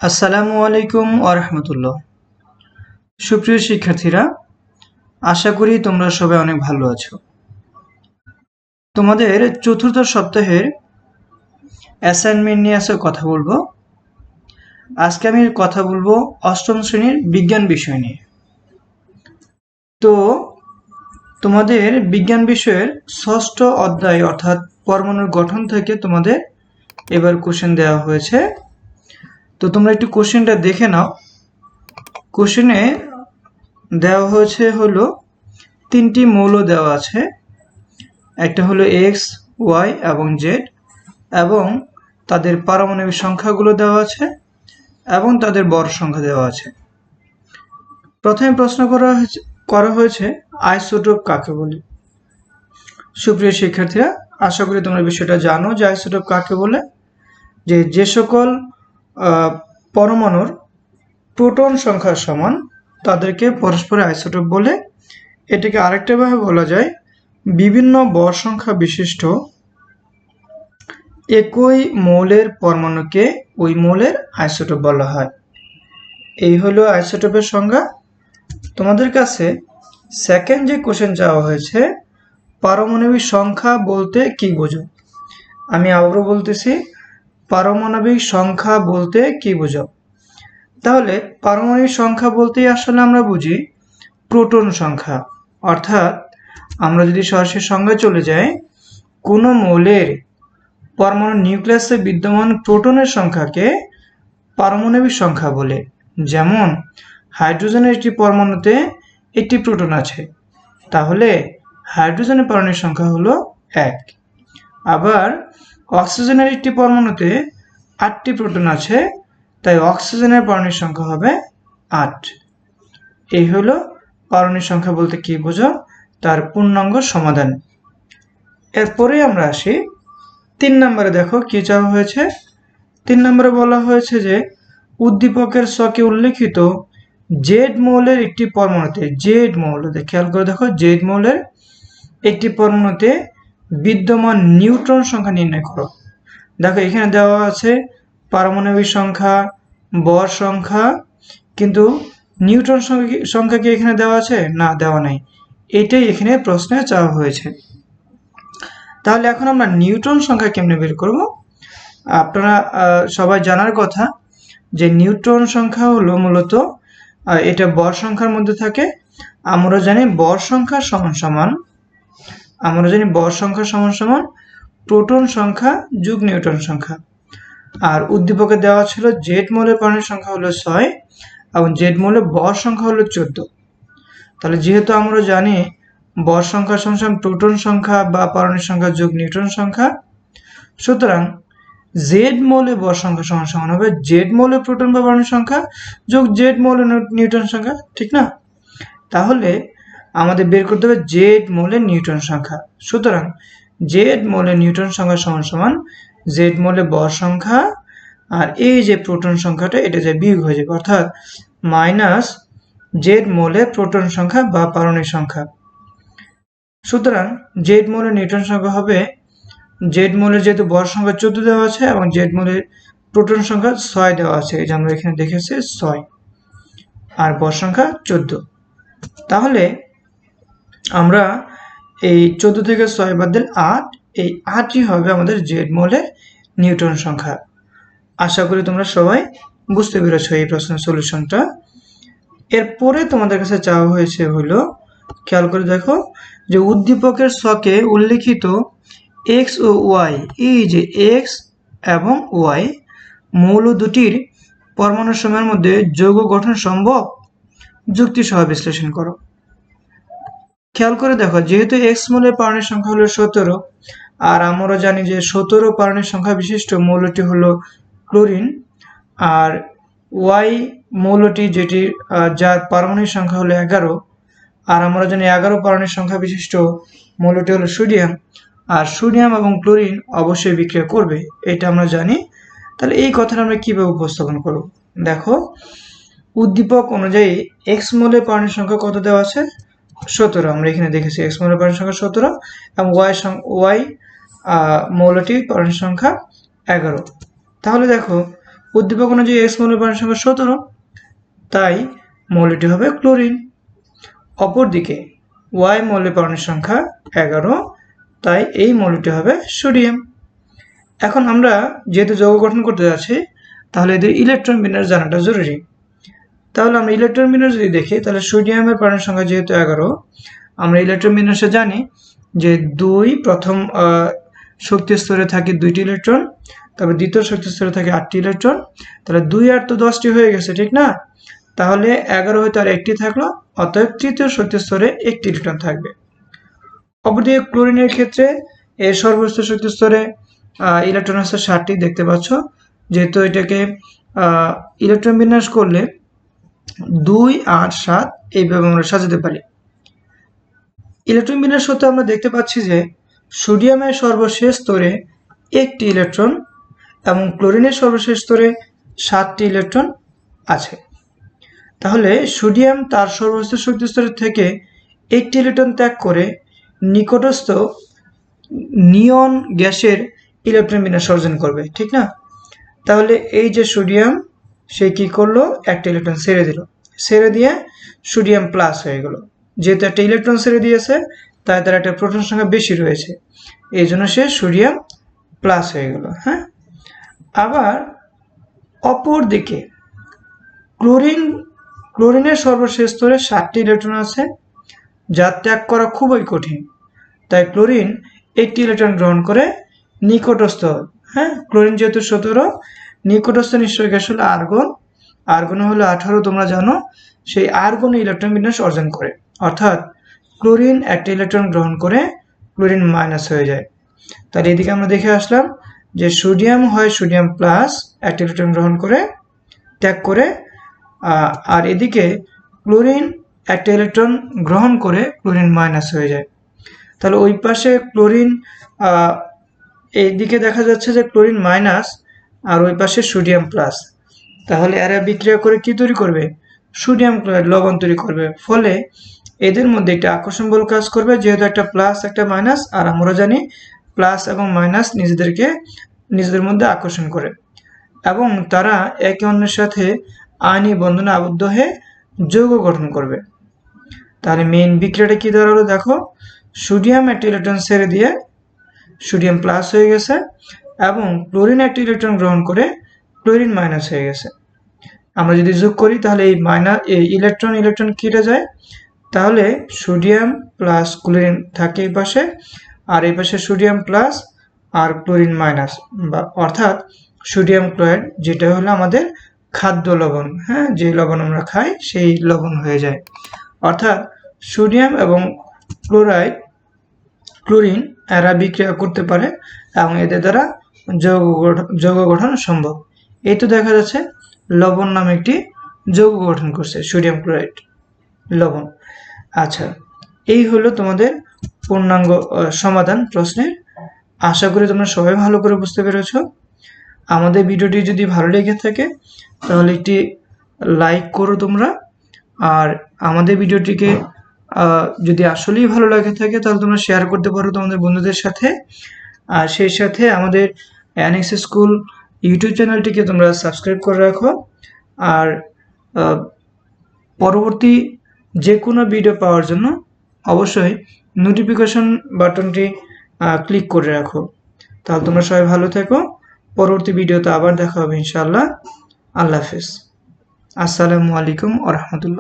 আসসালামু আলাইকুম ওয়া রাহমাতুল্লাহ। সুপ্রিয় শিক্ষার্থীরা, আশা করি তোমরা সবাই অনেক ভালো আছো। তোমাদের চতুর্থ সপ্তাহের অ্যাসাইনমেন্ট নিয়ে আজকে কথা বলবো। আজকে আমি কথা বলবো অষ্টম শ্রেণীর বিজ্ঞান বিষয় নিয়ে। তো তোমাদের বিজ্ঞান বিষয়ের ষষ্ঠ অধ্যায় অর্থাৎ পরমাণুর গঠন থেকে তোমাদের এবার কোশ্চেন দেওয়া হয়েছে। তো তোমরা একটু কোশ্চেনটা দেখে নাও। কোশ্চেনে দেওয়া হয়েছে হলো তিনটি মৌল দেওয়া আছে, একটা হলো এক্স, ওয়াই এবং জেড, এবং তাদের পারমাণবিক সংখ্যাগুলো দেওয়া আছে এবং তাদের ভর সংখ্যা দেওয়া আছে। প্রথমে প্রশ্ন করা হয়েছে আইসোটোপ কাকে বলে। সুপ্রিয় শিক্ষার্থীরা, আশা করি তোমরা বিষয়টা জানো যে আইসোটোপ কাকে বলে। যে সকল পরমাণুর প্রোটন সংখ্যা সমান তাদেরকে পরস্পরের আইসোটোপ বলে। এটাকে আরেকটা ভাবে বলা যায় বিভিন্ন ভর সংখ্যা বিশিষ্ট একই মৌলের পরমাণুকে ওই মৌলের আইসোটোপ বলা হয়। এই হলো আইসোটোপের সংজ্ঞা। তোমাদের কাছে সেকেন্ড যে কোশ্চেন চাওয়া হয়েছে, পারমাণবিক সংখ্যা বলতে কি বোঝো। আমি আবারও বলতেছি, পারমাণবিক সংখ্যা বলতে কি বোঝো। তাহলে পারমাণবিক সংখ্যা বলতেই আসলে আমরা বুঝি প্রোটন সংখ্যা। অর্থাৎ আমরা যদি সরাসরি সংজ্ঞায় চলে যাই, কোনো মৌলের পরমাণু নিউক্লিয়াসে বিদ্যমান প্রোটনের সংখ্যাকে পারমাণবিক সংখ্যা বলে। যেমন হাইড্রোজেনের একটি পরমাণুতে একটি প্রোটন আছে, তাহলে হাইড্রোজেনের পারমাণবিক সংখ্যা হলো 1। আবার অক্সিজেনের একটি পরমাণুতে 8টি প্রোটন আছে, তাই অক্সিজেনের পারমাণবিক সংখ্যা হবে 8। এই হলো পারমাণবিক সংখ্যা বলতে কি বোঝো, তার পূর্ণাঙ্গ সমাধান। এরপরে আমরা আসি 3 নম্বরে। দেখো কি চাওয়া হয়েছে। 3 নম্বরে বলা হয়েছে যে উদ্দীপকের ছকে উল্লেখিত জেড মৌলের একটি পরমাণুতে, জেড মৌলতে খেয়াল করে দেখো, জেড মৌলের একটি পরমাণুতে বিদ্যমান নিউট্রন সংখ্যা নির্ণয় করো। দেখো এখানে দেওয়া আছে পারমাণবিক সংখ্যা, ভর সংখ্যা, কিন্তু নিউট্রন সংখ্যা কি এখানে দেওয়া আছে? না, দেওয়া নাই। এটাই এখানে প্রশ্নে চাওয়া হয়েছে। তাহলে এখন আমরা নিউট্রন সংখ্যা কেমনে বের করব। আপনারা সবাই জানার কথা যে নিউট্রন সংখ্যা হলো মূলত এটা ভর সংখ্যার মধ্যে থাকে। আমরা জানি ভর সংখ্যা সমান সমান প্রোটন সংখ্যা যোগ নিউট্রন সংখ্যা। আর উদ্দীপকে দেওয়া ছিল জেড মৌলের পারমাণবিক সংখ্যা হলো 6 এবং জেড মৌলের ভর সংখ্যা হলো 14। তাহলে যেহেতু আমরা জানি ভর সংখ্যা সমান প্রোটন সংখ্যা বা পারমাণবিক সংখ্যা যোগ নিউট্রন সংখ্যা, সুতরাং জেড মৌলের ভর সংখ্যা সমান হবে জেড মৌলের প্রোটন বা পারমাণবিক সংখ্যা যোগ জেড মৌলের নিউট্রন সংখ্যা, ঠিক না? তাহলে আমাদের বের করতে হবে জেড মৌলের নিউট্রন সংখ্যা। সুতরাং জেড মৌলের নিউট্রন সংখ্যা সমান জেড মৌলের ভর সংখ্যা, আর এই যে প্রোটন সংখ্যাটা এটা যে বিয়োগ হয়ে যাবে, অর্থাৎ মাইনাস জেড মৌলের প্রোটন সংখ্যা বা পারমাণবিক সংখ্যা। সুতরাং জেড মৌলের নিউট্রন সংখ্যা হবে, জেড মৌলের যেহেতু ভর সংখ্যা 14 দেওয়া আছে এবং জেড মৌলের প্রোটন সংখ্যা 6 দেওয়া আছে, এই যে আমরা এখানে দেখেছি 6 আর ভর সংখ্যা 14। তাহলে আমরা এই 14 থেকে 6 বাদ দিলে 8, এই 8ই হবে আমাদের জেড মৌলের নিউট্রন সংখ্যা। আশা করি তোমরা সবাই বুঝতে পেরেছো এই প্রশ্নের সলিউশনটা। এরপরে তোমাদের কাছে চাওয়া হয়েছে হলো, খেয়াল করে দেখো, যে উদ্দীপকের ছকে উল্লেখিত এক্স ও ওয়াই, এই যে এক্স এবং ওয়াই মৌল দুটির পরমাণু সমূহের মধ্যে যৌগ গঠন সম্ভব, যুক্তি সহ বিশ্লেষণ করো। খেয়াল করে দেখো, যেহেতু এক্স মৌলের পারমাণবিক সংখ্যা হলো 17, আর আমরা জানি যে 17 পারমাণবিক সংখ্যা বিশিষ্ট মৌলটি হলো ক্লোরিন, আর ওয়াই মৌলটি যেটি যার পারমাণবিক সংখ্যা হলো 11, আর আমরা জানি 11 পারমাণবিক সংখ্যা বিশিষ্ট মৌলটি হলো সোডিয়াম, আর সোডিয়াম এবং ক্লোরিন অবশ্যই বিক্রিয়া করবে, এটা আমরা জানি। তাহলে এই কথাটা আমরা কিভাবে উপস্থাপন করব। দেখো, উদ্দীপক অনুযায়ী এক্স মৌলের পারমাণবিক সংখ্যা কত দেওয়া আছে? 17। আমরা এখানে দেখেছি এক্স মৌলের পারমাণবিক সংখ্যা 17 এবং ওয়াই মৌলটি পারমাণবিক সংখ্যা 11। তাহলে দেখো, উদ্দীপক অনুযায়ী X মৌলের পানির সংখ্যা 17, তাই মৌলটি হবে ক্লোরিন। অপরদিকে Y মৌলের পানির সংখ্যা 11, তাই এই মৌলটি হবে সোডিয়াম। এখন আমরা যেহেতু যৌগ গঠন করতে যাচ্ছি, তাহলে এদের ইলেকট্রন বিন্যাস জানাটা জরুরি। তাহলে আমরা ইলেকট্রন বিন্যাস যদি দেখি, তাহলে সোডিয়ামের পানির সংখ্যা যেহেতু 11, আমরা ইলেকট্রন বিন্যাসে জানি যে 2 প্রথম শক্তি স্তরে থাকে 2টি ইলেকট্রন, তবে দ্বিতীয় শক্তি স্তরে থাকে 8টি ইলেকট্রন। তাহলে 2 আর তো 10টি হয়ে গেছে, ঠিক না? তাহলে 11 হয়তো আর 1টি থাকলো, অতএব তৃতীয় শক্তি স্তরে 1টি ইলেকট্রন থাকবে। অপরদিকে ক্লোরিনের ক্ষেত্রে এর সর্বোচ্চ শক্তি স্তরে ইলেকট্রন আছে 7টি, দেখতে পাচ্ছ। যেহেতু এটাকে ইলেকট্রন বিন্যাস করলে 2, 8, 7 এইভাবে আমরা সাজাতে পারি। ইলেকট্রন বিন্যাস হতে আমরা দেখতে পাচ্ছি যে সোডিয়ামের সর্বশেষ স্তরে 1টি ইলেকট্রন এবং ক্লোরিনের সর্বশেষ স্তরে 7টি ইলেকট্রন আছে। তাহলে সোডিয়াম তার সর্বোচ্চ শক্তি স্তরের থেকে 1টি ইলেকট্রন ত্যাগ করে নিকটস্থ নিয়ন গ্যাসের ইলেকট্রন বিন্যাস অর্জন করবে, ঠিক না? তাহলে এই যে সোডিয়াম, সে কি করলো, একটা ইলেকট্রন ছেড়ে দিল, ছেড়ে দিয়ে সোডিয়াম প্লাস হয়ে গেল। যেহেতু একটা ইলেকট্রন ছেড়ে দিয়েছে, তাই তার একটা প্রোটন সংখ্যা বেশি রয়েছে, এই জন্য সে সোডিয়াম প্লাস হয়ে গেল। হ্যাঁ, আবার অপর দিকে ক্লোরিনের সর্বশেষ স্তরে 7টি ইলেকট্রন আছে, যা ত্যাগ করা খুবই কঠিন, তাই ক্লোরিন 1টি ইলেকট্রন গ্রহণ করে নিকটস্থ, ক্লোরিন যেহেতু 17, নিকটস্থ নিশ্চয় গ্যাস হলো আর্গন, আর্গন হলো 18, তোমরা জানো। সেই আর্গন ইলেকট্রন বিন্যাস অর্জন করে, অর্থাৎ ক্লোরিন একটা ইলেকট্রন গ্রহণ করে ক্লোরিন মাইনাস হয়ে যায়। তাহলে এদিকে আমরা দেখে আসলাম যে সোডিয়াম হয় সোডিয়াম প্লাস, একটা ইলেকট্রন গ্রহণ করে ত্যাগ করে, আর এদিকে ক্লোরিন একটা ইলেকট্রন গ্রহণ করে ক্লোরিন মাইনাস হয়ে যায়। তাহলে ওই পাশে ক্লোরিন, এইদিকে দেখা যাচ্ছে যে ক্লোরিন মাইনাস, আর ওই পাশে সোডিয়াম প্লাস। তাহলে এরা বিক্রিয়া করে কি তৈরি করবে? সোডিয়াম ক্লোরাইড লবণ তৈরি করবে। ফলে এদের মধ্যে একটা আকর্ষণ বল কাজ করবে, যেহেতু একটা প্লাস একটা মাইনাস, আর আমরা জানি প্লাস এবং মাইনাস নিজেদের মধ্যে আকর্ষণ করে এবং তারা একে অন্যের সাথে আয়নি বন্ধনে আবদ্ধ হয়ে যৌগ গঠন করবে। তাহলে মেইন বিক্রিয়াটা কি দাঁড়ালো দেখো, সোডিয়াম একটা ইলেকট্রন ছেড়ে দিয়ে সোডিয়াম প্লাস হয়ে গেছে এবং ক্লোরিন একটা ইলেকট্রন গ্রহণ করে ক্লোরিন মাইনাস হয়ে গেছে। আমরা যদি যোগ করি তাহলে এই ইলেকট্রন কেটে যায়, তাহলে সোডিয়াম প্লাস ক্লোরিন থাকে এই পাশে, আর এই পাশে সোডিয়াম প্লাস আর ক্লোরিন মাইনাস, অর্থাৎ সোডিয়াম ক্লোরাইড, যেটা হলো আমাদের খাদ্য লবণ, যে লবণ আমরা খাই সেই লবণ হয়ে যায়। অর্থাৎ সোডিয়াম এবং ক্লোরিন এরা বিক্রিয়া করতে পারে এবং এদের দ্বারা যৌগ গঠন সম্ভব। এই তো দেখা যাচ্ছে লবণ নামে একটি যৌগ গঠন করছে সোডিয়াম ক্লোরাইড, লবণ। আচ্ছা, এই হলো তোমাদের পূর্ণাঙ্গ সমাধান প্রশ্নের। আশা করি তোমরা সবাই ভালো করে বুঝতে পেরেছ। আমাদের ভিডিওটি যদি ভালো লেগে থাকে তাহলে একটি লাইক করো তোমরা, আর আমাদের ভিডিওটিকে যদি আসলেই ভালো লাগে থাকে তাহলে তোমরা শেয়ার করতে পারো তোমাদের বন্ধুদের সাথে। আর সেই সাথে আমাদের অ্যানেক্স স্কুল ইউটিউব চ্যানেলটিকে তোমরা সাবস্ক্রাইব করে রাখো, আর পরবর্তী যে কোনো ভিডিও পাওয়ার জন্য অবশ্যই নোটিফিকেশন বাটনটি ক্লিক করে রাখো। তাহলে তোমরা সবাই ভালো থেকো। পরবর্তী ভিডিওতে আবার দেখা হবে ইনশাআল্লাহ। আল্লাহ হাফেজ। আসসালামু আলাইকুম ওয়া রাহমাতুল্লাহ।